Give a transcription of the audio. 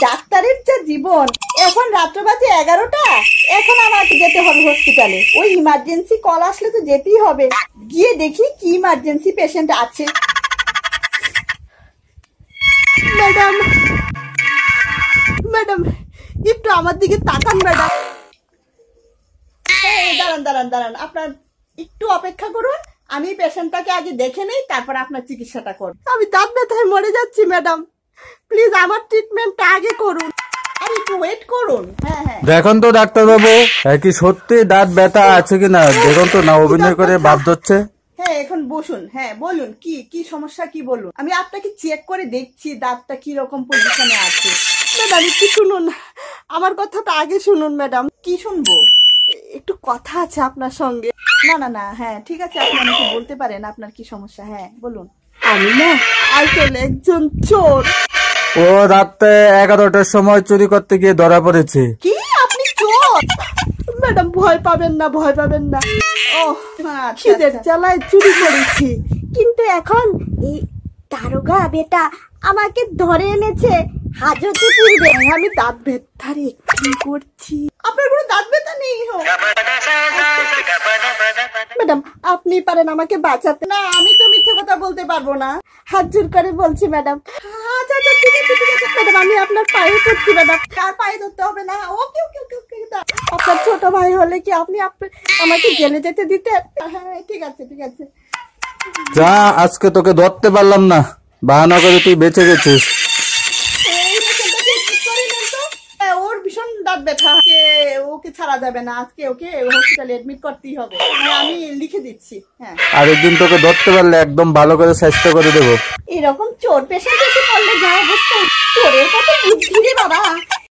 ডাক্তারের যা জীবন। এখন রাত্র বাজে 11টা, এখন আমাকে যেতে হবে হসপিটালে। ওই ইমার্জেন্সি কল আসলে তো যেতেই হবে। গিয়ে দেখি কি ইমার্জেন্সি পেশেন্ট আছে। ম্যাডাম, ম্যাডাম একটু আমার দিকে তাকান ম্যাডাম। দাঁড়ান দাঁড়ান দাঁড়ান, আপনার একটু অপেক্ষা করুন। আমি পেশেন্টটাকে আগে দেখে নেই, তারপর আপনার চিকিৎসাটা করুন। আমি দাঁত ব্যথায় মরে যাচ্ছি ম্যাডাম, প্লিজ আমার ট্রিটমেন্টটা আগে করুন। আর একটু ওয়েট করুন। হ্যাঁ হ্যাঁ, দেখুন তো ডাক্তারবাবু, কি সত্যি দাঁত ব্যথা আছে কিনা দেখুন তো, না অভিনয় করে ভাব ধরছে। হ্যাঁ এখন বসুন। হ্যাঁ বলুন, কি কি সমস্যা কি বলুন। আমি আপনাকে চেক করে দেখছি দাঁতটা কি রকম পজিশনে আছে। ম্যাডাম একটু শুনুন, আমার কথাটা আগে শুনুন ম্যাডাম। কি শুনবো? একটু কথা আছে আপনার সঙ্গে। না না না, হ্যাঁ ঠিক আছে, আপনি আমাকে বলতে পারেন আপনার কি সমস্যা। হ্যাঁ বলুন। আমি না আসলে একজন চোর। ও রাতে 11টার সময় চুরি করতে গিয়ে ধরা পড়েছে। কি আপনি চোর? ম্যাডাম ভয় পাবেন না, ভয় পাবেন না। ও খিদের জ্বালায় চুরি করেছি, কিন্তু এখন এই দারোগা বেটা আমাকে ধরে এনেছে হাজতে পুরবে। আমি দাঁত ব্যথার একটু করছি। আপনার কোনো দাঁত ব্যথা নেই? ম্যাডাম আপনি পারেন আমাকে বাঁচাতে। না আমি তো মিথ্যে কথা বলতে পারবো না, হাত জোর করে বলছি ম্যাডাম। আচ্ছা আচ্ছা ঠিক আছে ঠিক আছে ম্যাডাম, আমি আপনার পায়ে পড়ছি ম্যাডাম। কার পায়ে ধরতে হবে না? ওকে ওকে ওকে ওকে। আপনার ছোট ভাই হলে কি আপনি আমাকে জেলে যেতে দিতেন? হ্যাঁ ঠিক আছে ঠিক আছে। যা, আজকে তোকে ধরতে পারলাম না, বাহানা করে তুই বেঁচে গেছিস। ওর ভীষণ দাঁত ব্যথা, ওকে ছাড়া যাবে না, আজকে ওকে হসপিটালে এডমিট করতেই হবে। আমি লিখে দিচ্ছি। হ্যাঁ আরেকদিন তোকে ধরতে পারলে একদম ভালো করে চেষ্টা করে দেবো। এরকম চোর পেশেন্ট এসে পড়লে যা অবস্থা, চোরের কত